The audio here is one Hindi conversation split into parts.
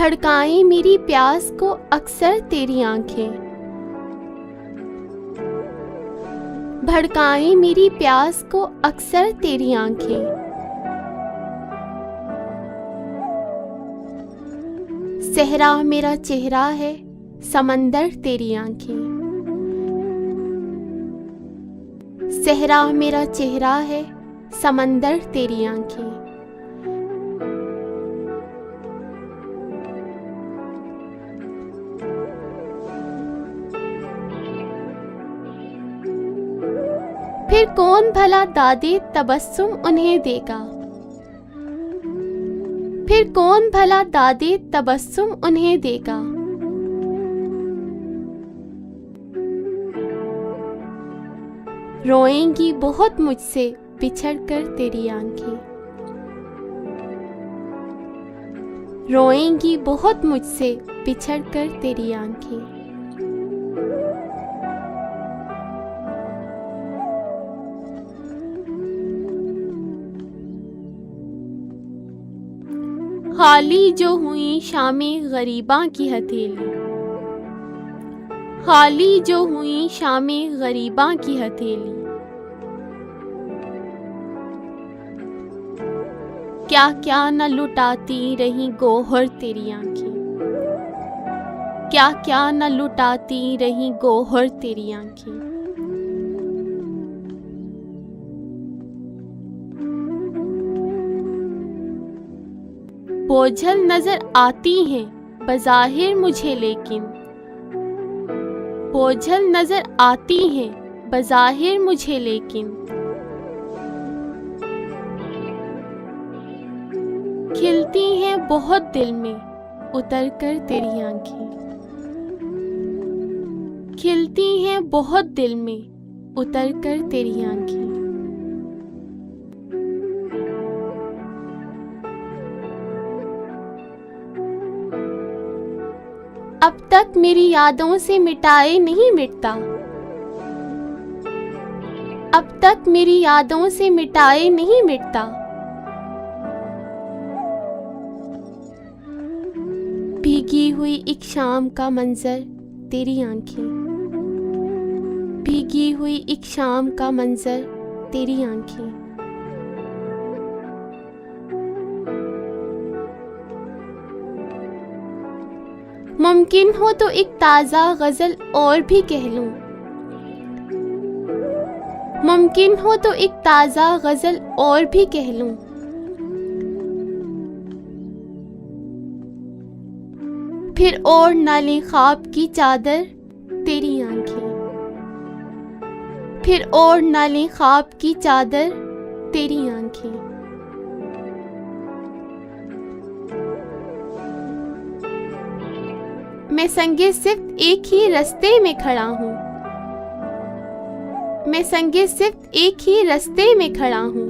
भड़काएं मेरी प्यास को अक्सर तेरी आंखें, भड़काएं मेरी प्यास को अक्सर तेरी आंखें। सहरा मेरा चेहरा है, समंदर तेरी आंखें। सहरा मेरा चेहरा है, समंदर तेरी आंखें। फिर कौन भला दादे तबस्सुम उन्हें देगा, फिर कौन भला दादे तबस्सुम उन्हें देगा। रोएंगी बहुत मुझसे बिछड़ कर तेरी आंखें, रोएंगी बहुत मुझसे बिछड़ कर तेरी आंखें। खाली जो हुई शामें गरीबां की हथेली, खाली जो हुई शामें गरीबां की हथेली। क्या क्या न लुटाती रही गोहर तेरी आंखें, क्या क्या न लुटाती रही गोहर तेरी आंखें। बोझल नजर आती हैं बज़ाहिर मुझे लेकिन, बोझल नजर आती हैं बज़ाहिर मुझे लेकिन। खिलती हैं बहुत दिल में उतर कर तेरी आंखें, खिलती हैं बहुत दिल में उतर कर तेरी आंखें। अब तक मेरी यादों से मिटाए नहीं मिटता, अब तक मेरी यादों से मिटाए नहीं मिटता। भीगी हुई एक शाम का मंजर तेरी आंखें, भीगी हुई एक शाम का मंजर तेरी आंखें। मुमकिन हो तो एक ताज़ा गज़ल और भी कह लूं, मुमकिन हो तो एक ताज़ा गज़ल और भी कह लूं। फिर और न ले ख्वाब की चादर तेरी आंखें, फिर और न ले ख्वाब की चादर तेरी आंखें। मैं संगे सिर्फ एक ही रास्ते में खड़ा हूँ, मैं संगे सिर्फ एक ही रास्ते में खड़ा हूँ।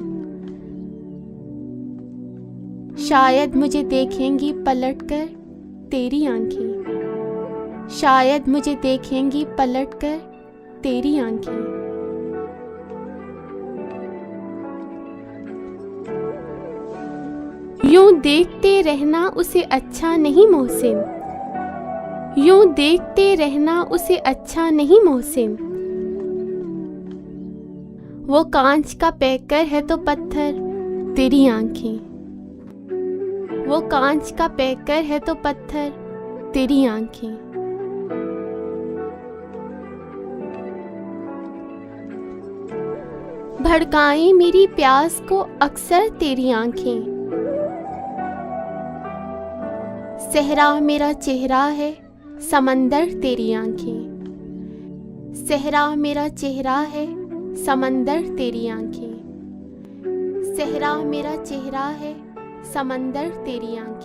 शायद मुझे देखेंगी पलटकर तेरी आंखें, शायद मुझे देखेंगी पलटकर तेरी आंखें। यूं देखते रहना उसे अच्छा नहीं मोहसिन, यूं देखते रहना उसे अच्छा नहीं मोहसिन। वो कांच का पैकर है तो पत्थर तेरी आंखें, वो कांच का पैकर है तो पत्थर तेरी आंखें। भड़काएं मेरी प्यास को अक्सर तेरी आंखें। सहरा मेरा चेहरा है, समंदर तेरी आंखें। सहरा मेरा चेहरा है, समंदर तेरी आंखें। सहरा मेरा चेहरा है, समंदर तेरी आंखें।